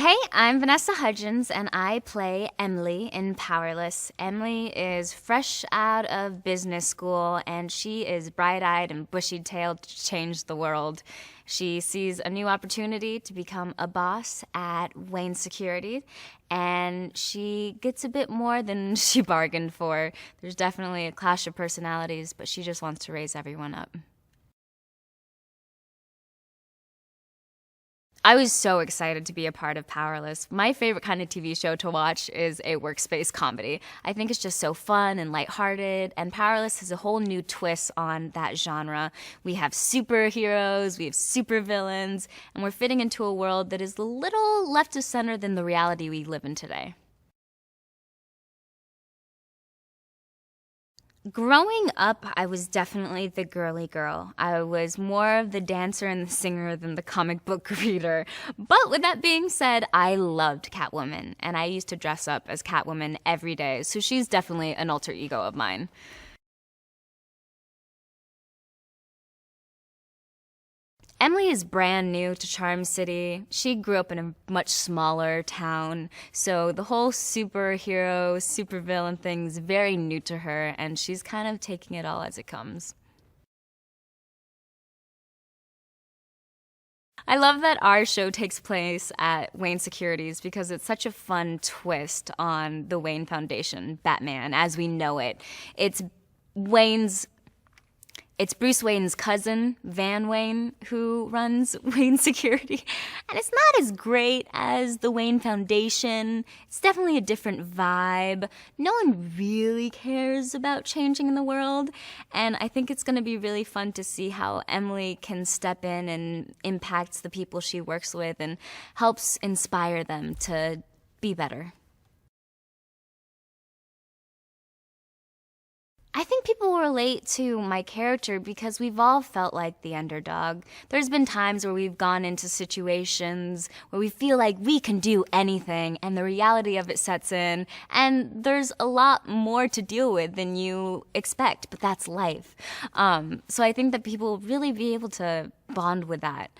Hey, I'm Vanessa Hudgens, and I play Emily in Powerless. Emily is fresh out of business school, and she is bright-eyed and bushy-tailed to change the world. She sees a new opportunity to become a boss at Wayne Security, and she gets a bit more than she bargained for. There's definitely a clash of personalities, but she just wants to raise everyone up. I was so excited to be a part of Powerless. My favorite kind of TV show to watch is a workspace comedy. I think it's just so fun and lighthearted, and Powerless has a whole new twist on that genre. We have superheroes, we have supervillains, and we're fitting into a world that is a little left of center than the reality we live in today. Growing up, I was definitely the girly girl. I was more of the dancer and the singer than the comic book reader. But with that being said, I loved Catwoman, and I used to dress up as Catwoman every day, so she's definitely an alter ego of mine. Emily is brand new to Charm City. She grew up in a much smaller town, so the whole superhero, supervillain thing is very new to her, and she's kind of taking it all as it comes. I love that our show takes place at Wayne Securities because it's such a fun twist on the Wayne Foundation, Batman, as we know it. It's Wayne's it's Bruce Wayne's cousin, Van Wayne, who runs Wayne Security. And it's not as great as the Wayne Foundation. It's definitely a different vibe. No one really cares about changing in the world. And I think it's going to be really fun to see how Emily can step in and impacts the people she works with and helps inspire them to be better. I think people will relate to my character because we've all felt like the underdog. There's been times where we've gone into situations where we feel like we can do anything and the reality of it sets in, and there's a lot more to deal with than you expect, but that's life. So I think that people will really be able to bond with that.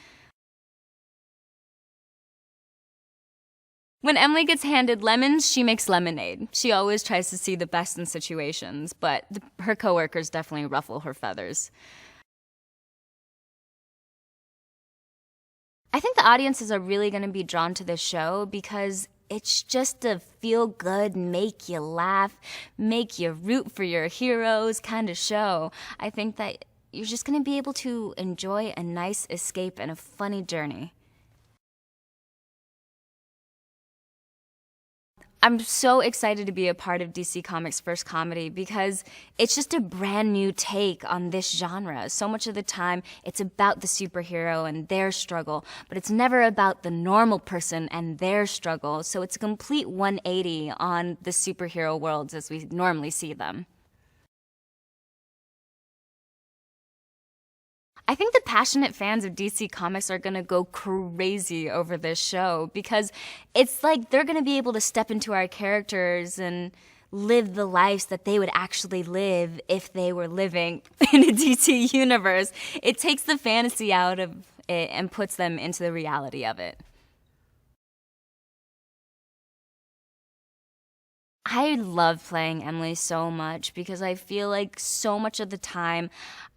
When Emily gets handed lemons, she makes lemonade. She always tries to see the best in situations, but her coworkers definitely ruffle her feathers. I think the audiences are really going to be drawn to this show because it's just a feel good, make you laugh, make you root for your heroes kind of show. I think that you're just going to be able to enjoy a nice escape and a funny journey. I'm so excited to be a part of DC Comics' first comedy because it's just a brand new take on this genre. So much of the time, it's about the superhero and their struggle, but it's never about the normal person and their struggle. So it's a complete 180 on the superhero worlds as we normally see them. I think the passionate fans of DC Comics are going to go crazy over this show because it's like they're going to be able to step into our characters and live the lives that they would actually live if they were living in a DC universe. It takes the fantasy out of it and puts them into the reality of it. I love playing Emily so much because I feel like so much of the time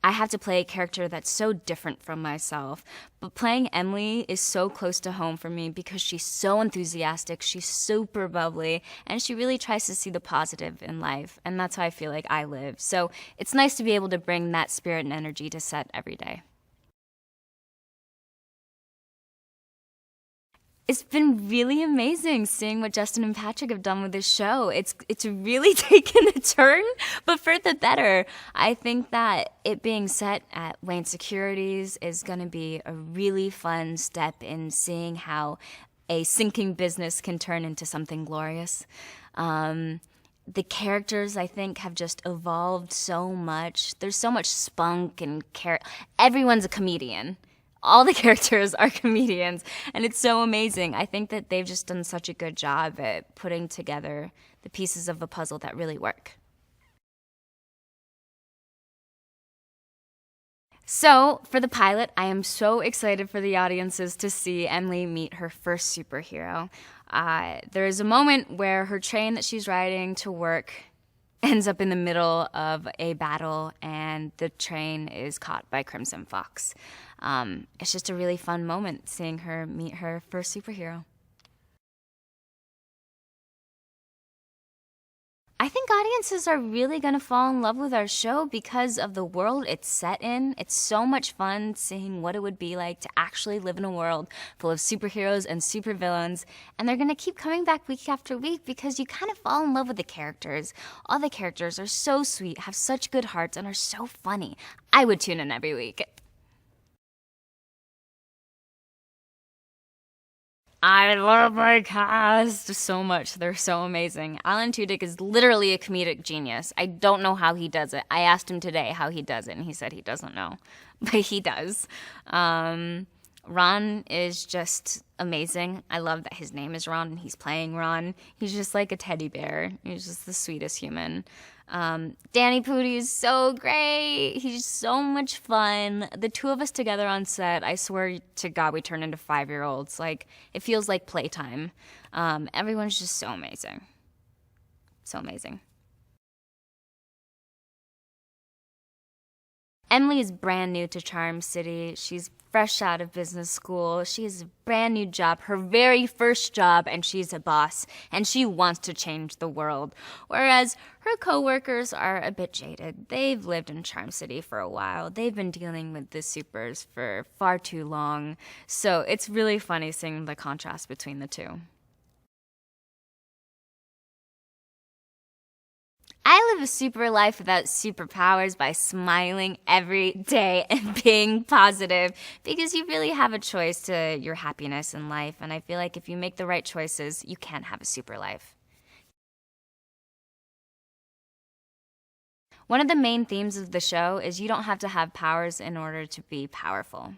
I have to play a character that's so different from myself. But playing Emily is so close to home for me because she's so enthusiastic, she's super bubbly, and she really tries to see the positive in life. And that's how I feel like I live. So it's nice to be able to bring that spirit and energy to set every day. It's been really amazing seeing what Justin and Patrick have done with this show. It's really taken a turn, but for the better. I think that it being set at Wayne Securities is going to be a really fun step in seeing how a sinking business can turn into something glorious. The characters, I think, have just evolved so much. There's so much spunk and everyone's a comedian. All the characters are comedians, and it's so amazing. I think that they've just done such a good job at putting together the pieces of the puzzle that really work. So, for the pilot, I am so excited for the audiences to see Emily meet her first superhero. There is a moment where her train that she's riding to work ends up in the middle of a battle, and the train is caught by Crimson Fox. It's just a really fun moment seeing her meet her first superhero. I think audiences are really going to fall in love with our show because of the world it's set in. It's so much fun seeing what it would be like to actually live in a world full of superheroes and supervillains. And they're going to keep coming back week after week because you kind of fall in love with the characters. All the characters are so sweet, have such good hearts, and are so funny. I would tune in every week. I love my cast so much. They're so amazing. Alan Tudyk is literally a comedic genius. I don't know how he does it. I asked him today how he does it, and he said he doesn't know. But he does. Ron is just amazing. I love that his name is Ron and he's playing Ron. He's just like a teddy bear. He's just the sweetest human. Danny Pudi is so great. He's so much fun. The two of us together on set, I swear to God, we turn into 5-year-olds. Like, it feels like playtime. Everyone's just so amazing. So amazing. Emily is brand new to Charm City. She's fresh out of business school. She has a brand new job, her very first job, and she's a boss, and she wants to change the world. Whereas her coworkers are a bit jaded. They've lived in Charm City for a while. They've been dealing with the supers for far too long. So it's really funny seeing the contrast between the two. I live a super life without superpowers by smiling every day and being positive because you really have a choice to your happiness in life. And I feel like if you make the right choices, you can have a super life. One of the main themes of the show is you don't have to have powers in order to be powerful.